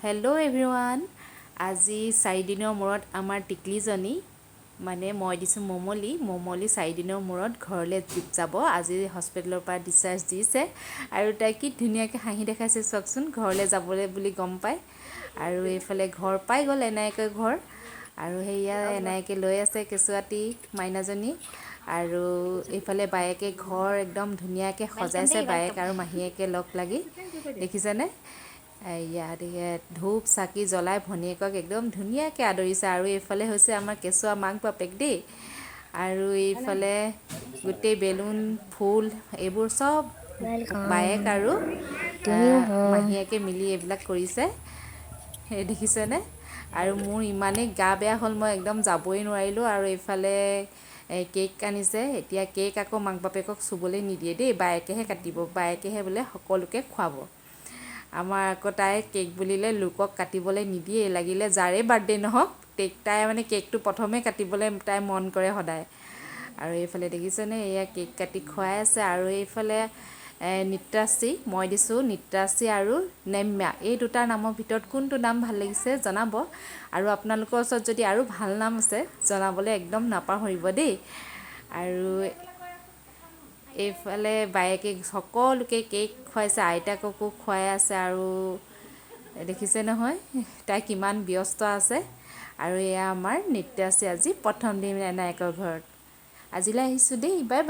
Hello' everyone. আজি 4 দিনৰ মূৰত আমাৰ টিকলিজনী মানে মই দিছোঁ মমলি 4 দিনৰ মূৰত ঘৰলৈ যাব। আজি হস্পিটেলৰ পৰা ডিছচাৰ্জ দিছে আৰু তাই কি ধুনীয়াকৈ হাঁহি দেখাইছে চাওকচোন, ঘৰলৈ যাবলৈ বুলি গম পায়। আৰু এইফালে ঘৰ পাই গ'ল এনায়েকৰ ঘৰ, আৰু সেয়া এনায়েকে লৈ আছে কেঁচুৱাটি মাইনাজনী। আৰু এইফালে বায়েকে ঘৰ একদম ধুনীয়াকৈ সজাইছে, বায়েক আৰু মাহীয়েকে লগ লাগি, দেখিছেনে? ইয়াত ধূপ চাকি জ্বলাই ভনীয়েকক একদম ধুনীয়াকৈ আদৰিছে। আৰু এইফালে হৈছে আমাৰ কেঁচুৱা মাক বাপেক দেই। আৰু এইফালে গোটেই বেলুন ফুল এইবোৰ চব বায়েক আৰু মাহীয়েকে মিলি এইবিলাক কৰিছে, দেখিছেনে? আৰু মোৰ ইমানেই গা বেয়া হ'ল, মই একদম যাবই নোৱাৰিলোঁ। আৰু এইফালে কেক আনিছে, এতিয়া কেক আকৌ মাক বাপেকক চুবলৈ নিদিয়ে দেই, বায়েকেহে কাটিব, বায়েকেহে বোলে সকলোকে খুৱাব। আমাৰ আকৌ তাই কেক বুলিলে লোকক কাটিবলৈ নিদিয়ে, লাগিলে যাৰে বাৰ্থডে নহওক তাই মানে কেকটো প্ৰথমে কাটিবলৈ তাই মন কৰে সদায়। আৰু এইফালে দেখিছেনে, এয়া কেক কাটি খুৱাই আছে। আৰু এইফালে নৃত্যাশ্ৰী, মই দিছোঁ নৃত্যাশ্ৰী আৰু নেম্যা, এই দুটাৰ নামৰ ভিতৰত কোনটো নাম ভাল লাগিছে জনাব। আৰু আপোনালোকৰ ওচৰত যদি আৰু ভাল নাম আছে জনাবলৈ একদম নাপাহৰিব দেই। আৰু এইফালে বায়েকে সকলোকে কেক খুৱাইছে, আইতাককো খুৱাই আছে। আৰু দেখিছে নহয় তাই কিমান ব্যস্ত আছে। আৰু এয়া আমাৰ নৃত্যাশ্ৰী আজি প্ৰথম দিন এনায়েকৰ ঘৰত। আজিলৈ আহিছোঁ দেই, বাই বাই।